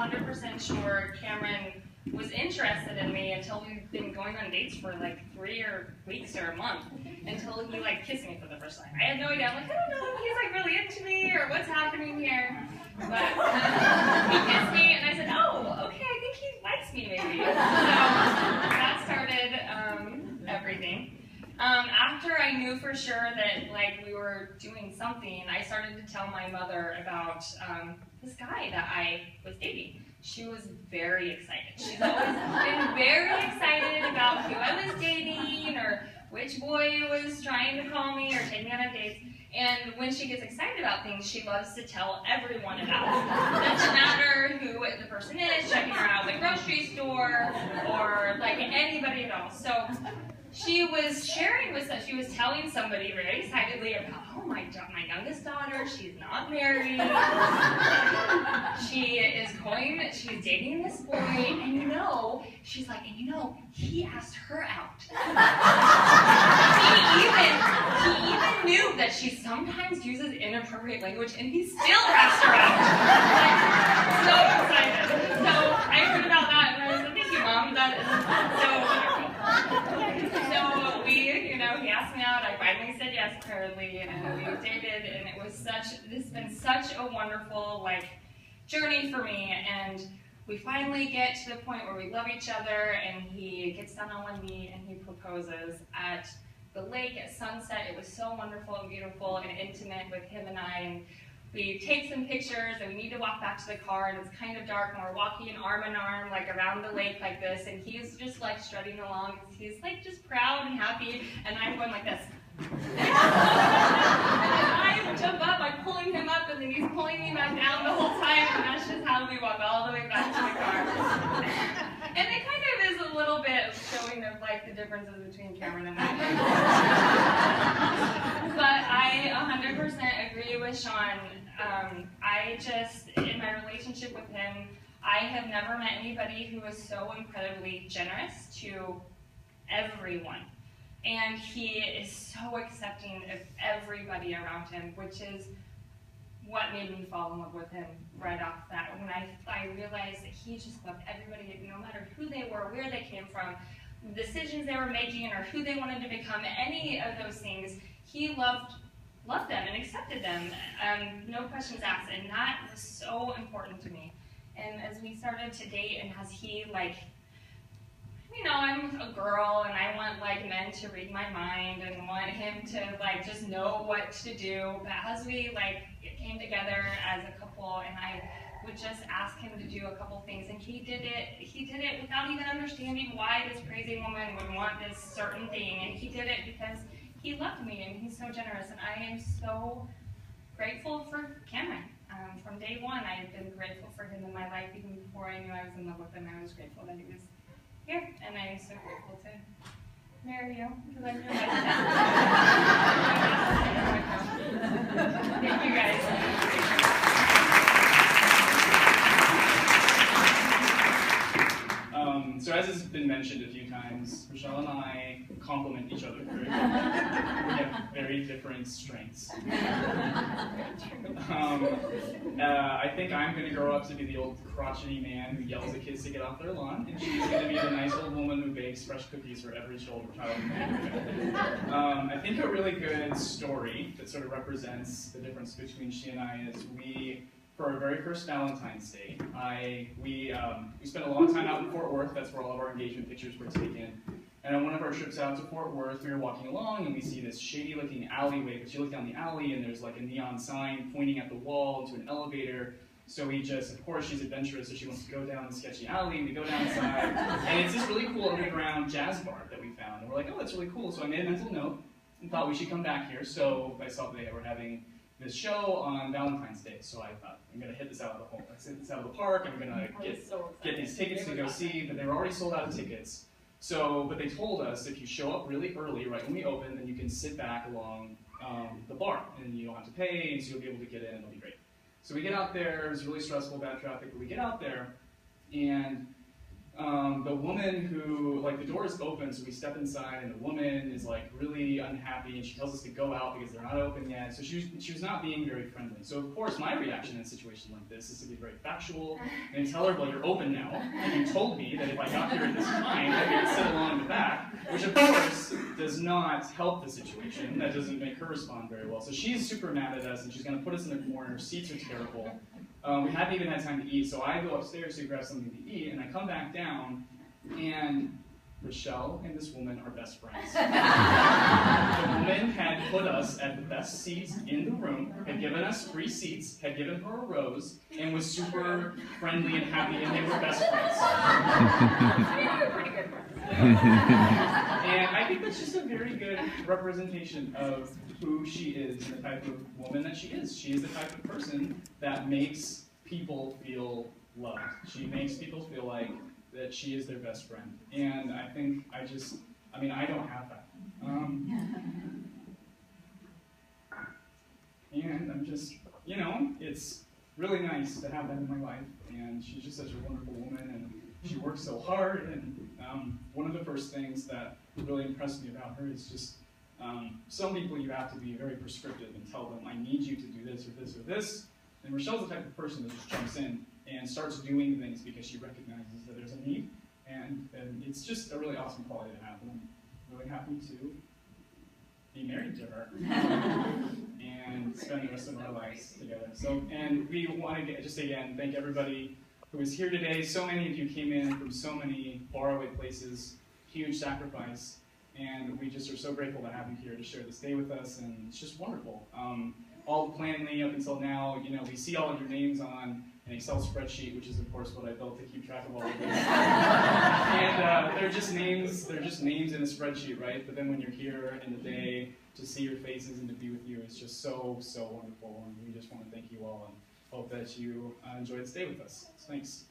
100% sure Cameron was interested in me until we'd been going on dates for like 3 weeks or a month, until he like kissed me for the first time. I had no idea. I'm like, I don't know if he's like really into me or what's happening here. But he kissed me and I said, oh, okay, I think he likes me maybe. So that started everything. After I knew for sure that like we were doing something, I started to tell my mother about this guy that I was dating. She was very excited. She's always been very excited about who I was dating or which boy was trying to call me or take me on dates. And when she gets excited about things, she loves to tell everyone about it. It doesn't matter who the person is, checking her out at the grocery store or like anybody at all. So she was sharing with us, she was telling somebody very excitedly about, oh my youngest daughter, she's not married. She's dating this boy, and you know, she's like, and you know, he asked her out. he even knew that she sometimes uses inappropriate language, and he still asked her out. Like, so excited. So I heard about that, and I was like, thank you, Mom, that is so wonderful. So he asked me out, I finally said yes, apparently, and we dated, and this has been such a wonderful, like, journey for me, and we finally get to the point where we love each other, and he gets down on one knee, and he proposes at the lake at sunset. It was so wonderful and beautiful and intimate with him and I, and we take some pictures, and we need to walk back to the car, and it's kind of dark, and we're walking arm in arm, like, around the lake like this, and he's just, like, strutting along. He's, like, just proud and happy, and I'm going like this. And I jump up, I'm pulling him up, and then he's pulling me back down the whole time, and that's just how we walk all the way back to the car. And it kind of is a little bit showing of, like, the differences between Cameron and I. But I 100% agree with Sean. In my relationship with him, I have never met anybody who was so incredibly generous to everyone. And he is so accepting of everybody around him, which is what made me fall in love with him right off the bat. When I realized that he just loved everybody, no matter who they were, where they came from, the decisions they were making, or who they wanted to become, any of those things, he loved them and accepted them, no questions asked, and that was so important to me. And as we started to date, and as he, like, you know, I'm a girl, and I want, like, men to read my mind, and want him to, like, just know what to do, but as we, like, came together as a couple, and I would just ask him to do a couple things, and he did it without even understanding why this crazy woman would want this certain thing, and he did it because he loved me, and he's so generous, and I am so grateful for Cameron. From day one, I've been grateful for him in my life. Even before I knew I was in love with him, I was grateful that he was here, and I'm so grateful to marry you, because I realized that. Thank you, guys. So as has been mentioned a few times, Rachelle and I complement each other very well. We have very different strengths. I think I'm going to grow up to be the old crotchety man who yells at kids to get off their lawn, and she's going to be the nice old woman who bakes fresh cookies for every child. I think a really good story that sort of represents the difference between she and I is for our very first Valentine's Day, we spent a long time out in Fort Worth. That's where all of our engagement pictures were taken. And on one of our trips out to Fort Worth, we were walking along, and we see this shady-looking alleyway. But you look down the alley, and there's like a neon sign pointing at the wall to an elevator. So of course, she's adventurous, so she wants to go down the sketchy alley, and we go down inside. And it's this really cool underground jazz bar that we found. And we're like, oh, that's really cool. So I made a mental note and thought we should come back here. So I saw that they were having this show on Valentine's Day, so I thought, I'm going to hit this out of the park, I'm going to get these tickets to go see, but they were already sold out of tickets. But they told us if you show up really early, right when we open, then you can sit back along the bar, and you don't have to pay, and so you'll be able to get in, and it'll be great. So we get out there, it was really stressful, bad traffic, but we get out there, and the woman who, like, the door is open, so we step inside, and the woman is, like, really unhappy, and she tells us to go out because they're not open yet. So she was not being very friendly. So, of course, my reaction in a situation like this is to be very factual and tell her, well, you're open now, and you told me that if I got here at this time, that we would sit along in the back, which, of course, does not help the situation. That doesn't make her respond very well. So she's super mad at us, and she's going to put us in a corner. Seats are terrible. We hadn't even had time to eat, so I go upstairs to grab something to eat, and I come back down, and Rachelle and this woman are best friends. The woman had put us at the best seats in the room, had given us free seats, had given her a rose, and was super friendly and happy, and they were best friends. They were pretty good friends. And I think that's just a very good representation of who she is and the type of woman that she is. She is the type of person that makes people feel loved. She makes people feel like that she is their best friend. And I think I don't have that. And I'm just, it's really nice to have that in my life. And she's just such a wonderful woman, and she works so hard. And one of the first things that really impressed me about her is just, some people you have to be very prescriptive and tell them, I need you to do this or this or this. And Rachelle's the type of person that just jumps in and starts doing things because she recognizes that there's a need. And it's just a really awesome quality to have. And I'm really happy to be married to her and spend the rest of our lives together. So, and we want to just again thank everybody who is here today. So many of you came in from so many faraway places, huge sacrifice. And we just are so grateful to have you here to share this day with us, and it's just wonderful. All the planning up until now, we see all of your names on an Excel spreadsheet, which is of course what I built to keep track of all of this. And they're just names in a spreadsheet, right? But then when you're here in the day, to see your faces and to be with you is just so, so wonderful. And we just want to thank you all and hope that you enjoy this day with us. Thanks.